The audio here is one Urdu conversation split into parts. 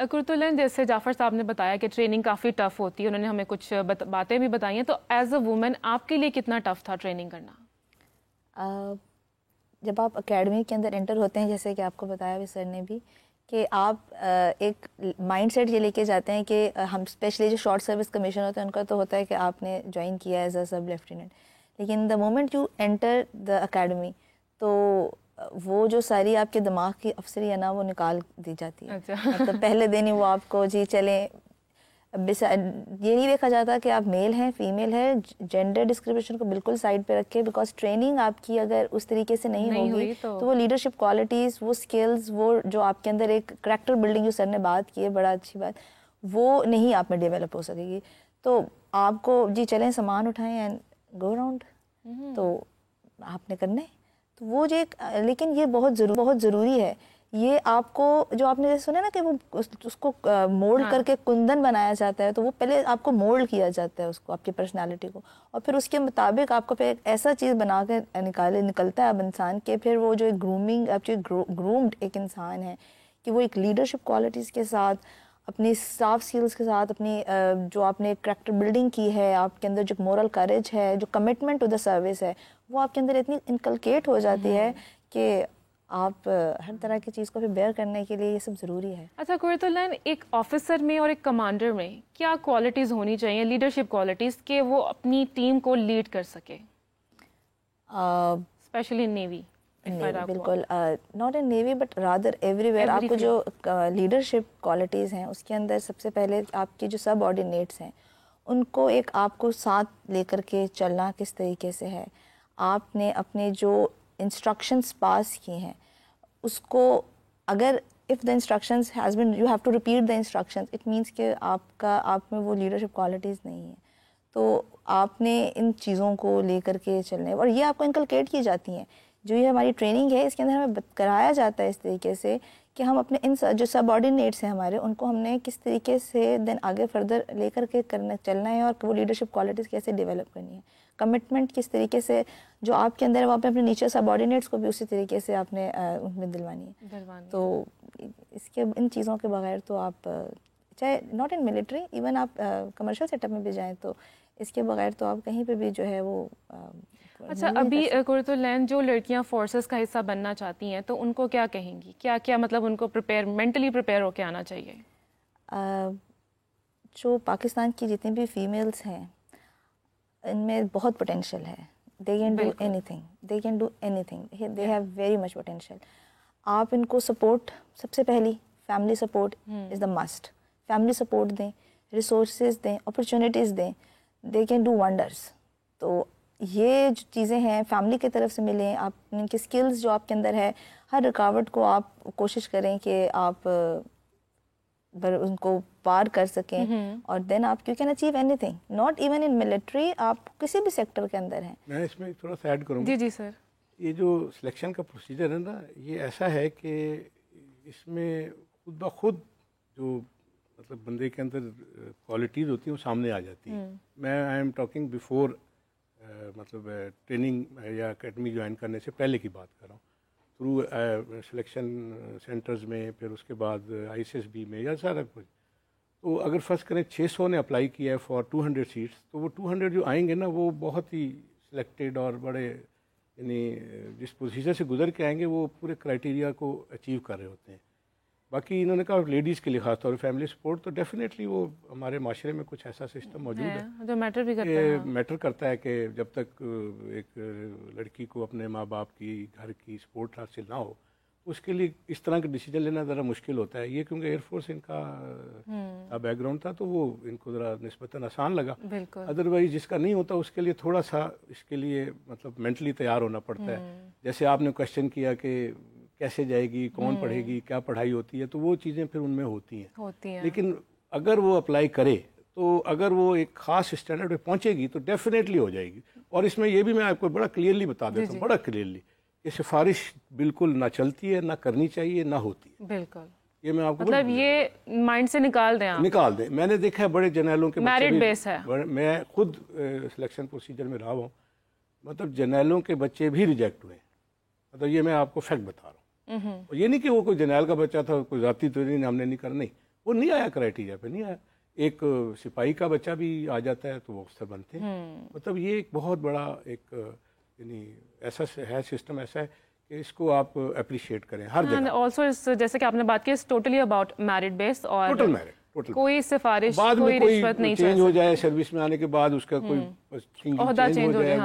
کرتولین، جیسے جعفر صاحب نے بتایا کہ ٹریننگ کافی ٹف ہوتی ہے، انہوں نے ہمیں کچھ باتیں بھی بتائی ہیں، تو ایز اے وومن آپ کے لیے کتنا ٹف تھا ٹریننگ کرنا؟ جب آپ اکیڈمی کے اندر انٹر ہوتے ہیں، جیسے کہ آپ کو بتایا بھی سر نے بھی، کہ آپ ایک مائنڈ سیٹ یہ لے کے جاتے ہیں کہ ہم اسپیشلی جو شارٹ سروس کمیشن ہوتے ہیں ان کا تو ہوتا ہے کہ آپ نے جوائن کیا ایز اے سب لیفٹیننٹ، لیکن the moment you enter the academy تو وہ جو ساری آپ کے دماغ کی افسری ہے نا وہ نکال دی جاتی ہے. مطلب پہلے دن ہی وہ آپ کو جی چلیں، یہ نہیں دیکھا جاتا کہ آپ میل ہیں فیمیل ہے، جینڈر ڈسکریمنیشن کو بالکل سائڈ پہ رکھے، بیکاز ٹریننگ آپ کی اگر اس طریقے سے نہیں ہوگی تو وہ لیڈرشپ کوالٹیز، وہ اسکلز، وہ جو آپ کے اندر ایک کریکٹر بلڈنگ جو سر نے بات کی ہے، بڑا اچھی بات، وہ نہیں آپ میں ڈیولپ ہو سکے گی. تو آپ کو جی چلیں سامان اٹھائیں اینڈ گو اراؤنڈ، تو آپ نے کرنا ہے. تو وہ جو ایک، لیکن یہ بہت ضروری ہے. یہ آپ کو جو آپ نے سنا نا کہ وہ اس کو مولڈ کر کے کندن بنایا جاتا ہے، تو وہ پہلے آپ کو مولڈ کیا جاتا ہے اس کو، آپ کی پرسنالٹی کو، اور پھر اس کے مطابق آپ کو پھر ایک ایسا چیز بنا کے نکلتا ہے اب انسان کے، پھر وہ جو گرومنگ، آپ جو گرومڈ ایک انسان ہے کہ وہ ایک لیڈرشپ کوالٹیز کے ساتھ، اپنی سافٹ سکلز کے ساتھ، اپنی جو آپ نے کریکٹر بلڈنگ کی ہے، آپ کے اندر جو مورل کریج ہے، جو کمٹمنٹ ٹو دا سروس ہے، وہ آپ کے اندر اتنی انکلکیٹ ہو جاتی ہے کہ آپ ہر طرح کی چیز کو پھر بیئر کرنے کے لیے یہ سب ضروری ہے. اچھا کرتولین، ایک آفیسر میں اور ایک کمانڈر میں کیا کوالٹیز ہونی چاہیے، لیڈرشپ کوالٹیز، کہ وہ اپنی ٹیم کو لیڈ کر سکے، اسپیشلی ان نیوی؟ بالکل، not in navy but rather every where. آپ کو جو لیڈرشپ کوالٹیز ہیں اس کے اندر سب سے پہلے آپ کی جو سب آرڈینیٹس ہیں ان کو ایک آپ کو ساتھ لے کر کے چلنا کس طریقے سے ہے. آپ نے اپنے جو انسٹرکشنز پاس کی ہیں اس کو، اگر if the instructions has been, you have to repeat the instructions, it means کہ آپ میں وہ لیڈرشپ کوالٹیز نہیں ہیں. تو آپ نے ان چیزوں کو لے کر کے چلنے، اور یہ آپ کو انکلکیٹ کی جاتی ہیں. جو یہ ہماری ٹریننگ ہے اس کے اندر ہمیں کرایا جاتا ہے اس طریقے سے کہ ہم اپنے ان جو سب آرڈینیٹس ہیں ہمارے، ان کو ہم نے کس طریقے سے دین آگے فردر لے کر کے چلنا ہے، اور وہ لیڈرشپ کوالٹیز کیسے ڈیولپ کرنی ہے، کمٹمنٹ کس طریقے سے جو آپ کے اندر ہے وہاں پہ اپنے نیچے سب آرڈینیٹس کو بھی اسی طریقے سے آپ نے ان میں دلوانی ہے. تو اس کے ان چیزوں کے بغیر تو آپ چاہے ناٹ ان ملٹری، ایون آپ کمرشل سیٹ اپ میں بھی جائیں تو اس کے بغیر تو آپ کہیں پہ بھی جو ہے وہ. اچھا، ابھی کرتولین جو لڑکیاں فورسز کا حصہ بننا چاہتی ہیں تو ان کو کیا کہیں گی، کیا مطلب ان کو مینٹلی پریپیئر ہو کے آنا چاہیے؟ جو پاکستان کی جتنی بھی فیمیلز ہیں ان میں بہت پوٹینشیل ہے. they can do anything, they have very much potential. آپ ان کو سپورٹ، سب سے پہلی family support is the must. Family support دیں، ریسورسز دیں، اپرچونیٹیز دیں، دے کین ڈو ونڈرس. تو یہ جو چیزیں ہیں فیملی کی طرف سے ملیں، آپ ان کی اسکلز جو آپ کے اندر ہے، ہر رکاوٹ کو آپ کوشش کریں کہ آپ ان کو پار کر سکیں، اور دین آپ you can achieve any thing, not even in military, آپ کسی بھی سیکٹر کے اندر ہیں. میں اس میں تھوڑا سا ایڈ کروں گا. جی سر. یہ جو سلیکشن کا پروسیجر ہے نا، یہ ایسا ہے کہ اس میں خود بخود جو مطلب بندے کے اندر کوالٹیز ہوتی ہیں وہ سامنے آ جاتی ہیں. میں آئی ایم ٹاکنگ بیفور مطلب ٹریننگ یا اکیڈمی جوائن کرنے سے پہلے کی بات کر رہا ہوں. تھرو سلیکشن سینٹرز میں، پھر اس کے بعد آئی سی ایس بی میں یا سارا کچھ. تو اگر فرض کریں 600 نے اپلائی کیا ہے فار 200 سیٹس، تو وہ 200 جو آئیں گے نا وہ بہت ہی سلیکٹڈ اور بڑے، یعنی جس پوزیشن سے گزر کے آئیں گے وہ پورے کرائٹیریا کو اچیو کر رہے ہوتے ہیں. باقی انہوں نے کہا لیڈیز کے لیے خاص طور پہ فیملی سپورٹ، تو ڈیفینیٹلی وہ ہمارے معاشرے میں کچھ ایسا سسٹم موجود ہے جو میٹر کرتا ہے کہ جب تک ایک لڑکی کو اپنے ماں باپ کی، گھر کی سپورٹ حاصل نہ ہو، اس کے لیے اس طرح کا ڈیسیجن لینا ذرا مشکل ہوتا ہے. یہ کیونکہ ایئر فورس ان کا بیک گراؤنڈ تھا تو وہ ان کو ذرا نسبتاً آسان لگا. ادروائز جس کا نہیں ہوتا اس کے لیے تھوڑا سا اس کے لیے مطلب مینٹلی تیار ہونا پڑتا ہے. جیسے آپ نے کوشچن کیا کہ کیسے جائے گی، کون پڑھے گی، کیا پڑھائی ہوتی ہے، تو وہ چیزیں پھر ان میں ہوتی ہیں. لیکن اگر وہ اپلائی کرے تو اگر وہ ایک خاص اسٹینڈرڈ پہ پہنچے گی تو ڈیفینیٹلی ہو جائے گی. اور اس میں یہ بھی میں آپ کو بڑا کلیئرلی بتا دیتا ہوں، بڑا کلیئرلی، کہ سفارش بالکل نہ چلتی ہے، نہ کرنی چاہیے، نہ ہوتی ہے. بالکل. یہ میں آپ کو مطلب یہ مائنڈ سے نکال دیں. میں نے دیکھا ہے بڑے جرنیلوں کے میرٹ بیس ہے. میں خود سلیکشن پروسیجر میں رہا ہوں، مطلب جرنیلوں کے بچے بھی ریجیکٹ ہوئے. مطلب یہ میں آپ کو فیکٹ بتا رہا ہوں. اور یہ نہیں کہ وہ کوئی جرنیل کا بچہ تھا، کوئی ذاتی تو نہیں، ہم نے نہیں کرنا، نہیں، وہ نہیں آیا کرائٹیریا پہ نہیں آیا. ایک سپاہی کا بچہ بھی آ جاتا ہے تو وہ افسر بنتے ہیں. مطلب یہ ایک بہت بڑا ایک یعنی ایسا ہے سسٹم ایسا ہے کہ اس کو آپ اپریشیٹ کریں ہر جگہ. آلسو جیسے کہ آپ نے بات کی ٹوٹلی اباؤٹ میرٹ بیس اور ٹوٹل میرٹ ٹوٹل کوئی سفارش بعد میں کوئی رشوت نہیں چینج ہو جائے سروس میں آنے کے بعد اس کا کوئی عہدہ چینج ہو جائے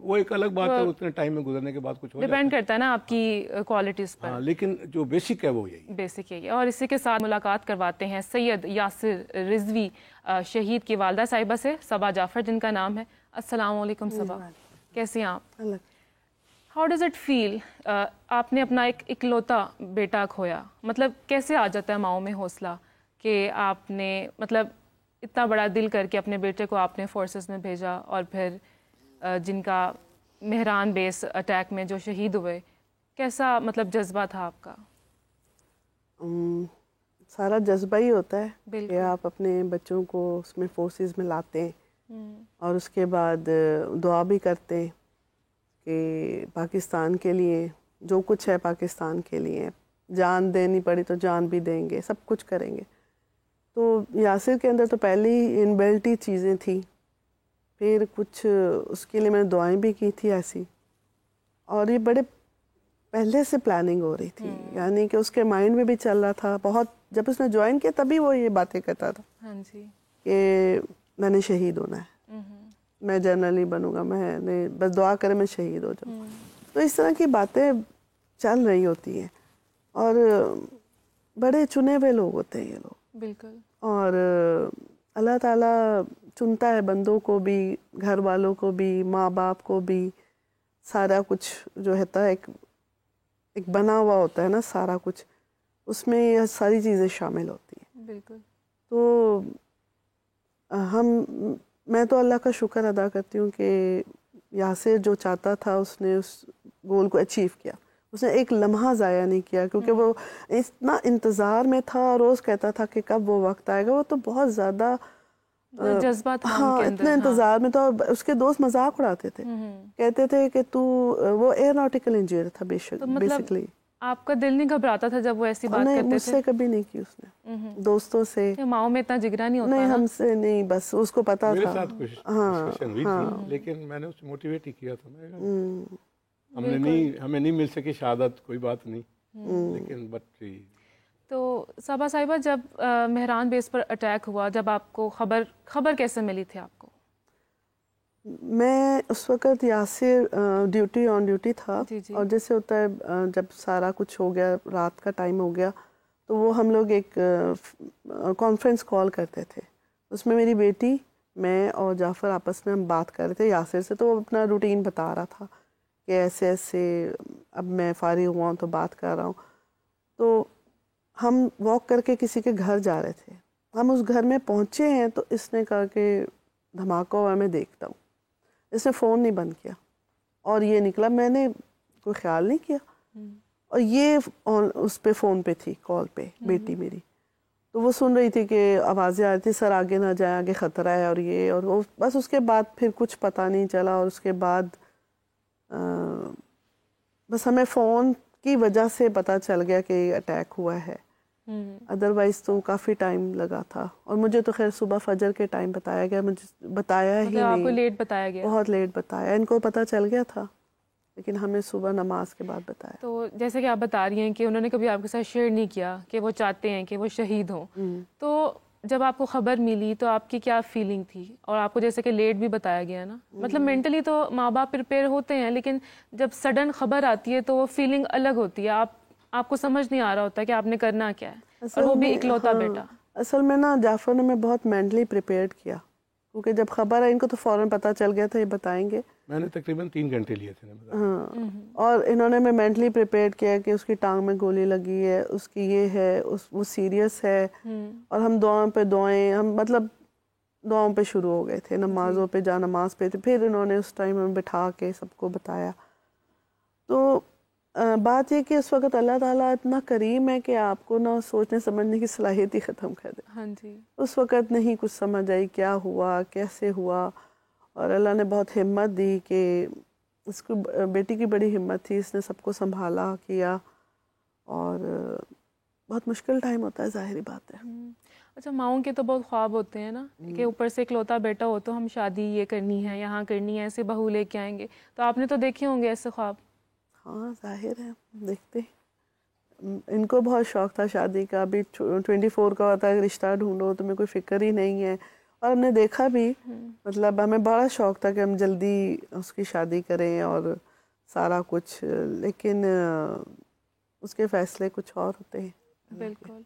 وہ ایک الگ بات ہے. اتنے ٹائم میں گزرنے کے بعد کچھ ہو جاتا ہے, ڈیپینڈ کرتا ہے نا آپ کی کوالٹیز پر. لیکن جو بیسک ہے وہ یہی بیسک یہی ہے. اور اسی کے ساتھ ملاقات کرواتے ہیں سید یاسر رضوی شہید کی والدہ صاحبہ سے, صبا جعفر جن کا نام ہے. السلام علیکم صبا, کیسے ہیں آپ؟ ہاؤ ڈز اٹ فیل, آپ نے اپنا ایک اکلوتا بیٹا کھویا, مطلب کیسے آ جاتا ہے ماؤں میں حوصلہ کہ آپ نے مطلب اتنا بڑا دل کر کے اپنے بیٹے کو آپ نے فورسز میں بھیجا, اور پھر جن کا مہران بیس اٹیک میں جو شہید ہوئے, کیسا مطلب جذبہ تھا آپ کا؟ سارا جذبہ ہی ہوتا ہے کہ آپ اپنے بچوں کو اس میں فورسز میں لاتے ہیں اور اس کے بعد دعا بھی کرتے ہیں کہ پاکستان کے لیے جو کچھ ہے پاکستان کے لیے جان دینی پڑی تو جان بھی دیں گے, سب کچھ کریں گے. تو یاسر کے اندر تو پہلے ہی انبلٹی چیزیں تھیں, پھر کچھ اس کے لیے میں نے دعائیں بھی کی تھی ایسی, اور یہ بڑے پہلے سے پلاننگ ہو رہی تھی. یعنی کہ اس کے مائنڈ میں بھی چل رہا تھا بہت, جب اس نے جوائن کیا تبھی وہ یہ باتیں کرتا تھا کہ میں نے شہید ہونا ہے, میں جنرلی بنوں گا, میں نے بس دعا کرے میں شہید ہو جاؤں. تو اس طرح کی باتیں چل رہی ہوتی ہیں, اور بڑے چنے ہوئے لوگ ہوتے ہیں یہ لوگ. بالکل. اور اللہ تعالیٰ چنتا ہے بندوں کو بھی, گھر والوں کو بھی, ماں باپ کو بھی, سارا کچھ جو ہوتا ہے ایک بنا ہوا ہوتا ہے نا سارا کچھ, اس میں یہ ساری چیزیں شامل ہوتی ہیں. بالکل. تو میں تو اللہ کا شکر ادا کرتی ہوں کہ یاسر جو چاہتا تھا اس نے اس گول کو اچیو کیا. اس نے ایک لمحہ ضائع نہیں کیا, کیونکہ وہ اتنا انتظار میں تھا, روز کہتا تھا کہ کب وہ وقت آئے گا. وہ تو بہت زیادہ جذبہ تھا ہاں اتنے انتظار میں تھا. اس کے دوست مذاق اڑاتے تھے, کہتے تھے کہ وہ ایئروناٹیکل انجینئر تھا بیسکلی. آپ کا دل نہیں گھبراتا تھا جب وہ ایسی بات کرتے تھے؟ مجھ سے کبھی نہیں کی اس نے, دوستوں سے. ماؤں میں اتنا جگرا نہیں ہوتا. نہیں ہم سے نہیں, بس اس کو پتا تھا. میرے ساتھ کچھ ڈسکشن ہوئی تھی, لیکن میں نے اسے موٹیویٹ ہی کیا تھا. ہمیں نہیں مل سکی شہادت, کوئی بات نہیں, لیکن بٹ. تو صبا صاحبہ جب مہران بیس پر اٹیک ہوا, جب آپ کو خبر کیسے ملی تھی آپ کو؟ میں اس وقت یاسر آن ڈیوٹی تھا, اور جیسے ہوتا ہے جب سارا کچھ ہو گیا, رات کا ٹائم ہو گیا, تو وہ ہم لوگ ایک کانفرنس کال کرتے تھے. اس میں میری بیٹی, میں اور جعفر آپس میں ہم بات کر رہے تھے یاسر سے. تو وہ اپنا روٹین بتا رہا تھا کہ ایسے ایسے اب میں فارغ ہوا ہوں تو بات کر رہا ہوں. تو ہم واک کر کے کسی کے گھر جا رہے تھے. ہم اس گھر میں پہنچے ہیں تو اس نے کہا کہ دھماکہ ہوا, میں دیکھتا ہوں. اس نے فون نہیں بند کیا اور یہ نکلا. میں نے کوئی خیال نہیں کیا, اور یہ اس پہ فون پہ تھی, کال پہ بیٹی میری. تو وہ سن رہی تھی کہ آوازیں آ رہی تھی, سر آگے نہ جائیں, آگے خطرہ ہے, اور یہ اور وہ. بس اس کے بعد پھر کچھ پتہ نہیں چلا, اور اس کے بعد بس ہمیں فون کی وجہ سے پتہ چل گیا کہ اٹیک ہوا ہے. ادروائز تو کافی ٹائم لگا تھا, اور مجھے تو خیر صبح فجر کے ٹائم بتایا گیا, مجھے بتایا ہی نہیں. آپ کو لیٹ بتایا گیا؟ بہت لیٹ بتایا. ان کو پتہ چل گیا تھا, لیکن ہمیں صبح نماز کے بعد بتایا. تو جیسے کہ آپ بتا رہی ہیں کہ انہوں نے کبھی آپ کے ساتھ شیئر نہیں کیا کہ وہ چاہتے ہیں کہ وہ شہید ہوں, تو جب آپ کو خبر ملی تو آپ کی کیا فیلنگ تھی؟ اور آپ کو جیسے کہ لیٹ بھی بتایا گیا نا, مطلب مینٹلی تو ماں باپ پریپیئر ہوتے ہیں, لیکن جب سڈن خبر آتی ہے تو وہ فیلنگ الگ ہوتی ہے. آپ کو سمجھ نہیں آ رہا ہوتا کہ آپ نے کرنا کیا ہے, اور وہ بھی اکلوتا بیٹا. اصل میں نا جعفر نے میں بہت مینٹلی پریپیئرڈ کیا, کیونکہ جب خبر آئی ان کو تو فوراً پتہ چل گیا تھا یہ بتائیں گے. میں نے تقریباً 3 گھنٹے لیے تھے. ہاں, اور انہوں نے میں مینٹلی پریپیئرڈ کیا کہ اس کی ٹانگ میں گولی لگی ہے, اس کی یہ ہے, وہ سیریس ہے. اور ہم دعاؤں پہ دعائیں, ہم مطلب دعاؤں پہ شروع ہو گئے تھے, نمازوں پہ, جا نماز پہ تھے. پھر انہوں نے اس ٹائم ہمیں بٹھا کے سب کو بتایا. تو بات یہ کہ اس وقت اللہ تعالیٰ اتنا کریم ہے کہ آپ کو نہ سوچنے سمجھنے کی صلاحیت ہی ختم کر دے. ہاں جی. اس وقت نہیں کچھ سمجھ آئی کیا ہوا, کیسے ہوا, اور اللہ نے بہت ہمت دی کہ اس کو, بیٹی کی بڑی ہمت تھی, اس نے سب کو سنبھالا کیا, اور بہت مشکل ٹائم ہوتا ہے، ظاہری بات ہے. اچھا، ماؤں کے تو بہت خواب ہوتے ہیں نا کہ اوپر سے اکلوتا بیٹا ہو تو ہم شادی یہ کرنی ہے، یہاں کرنی ہے، ایسے بہو لے کے آئیں گے، تو آپ نے تو دیکھے ہوں گے ایسے خواب. ہاں ظاہر ہے دیکھتے. ان کو بہت شوق تھا شادی کا. ابھی 24 کا ہوتا ہے رشتہ ڈھونڈو، تمہیں کوئی فکر ہی نہیں ہے. اور ہم نے دیکھا بھی، مطلب ہمیں بڑا شوق تھا کہ ہم جلدی اس کی شادی کریں اور سارا کچھ، لیکن اس کے فیصلے کچھ اور ہوتے ہیں. بالکل.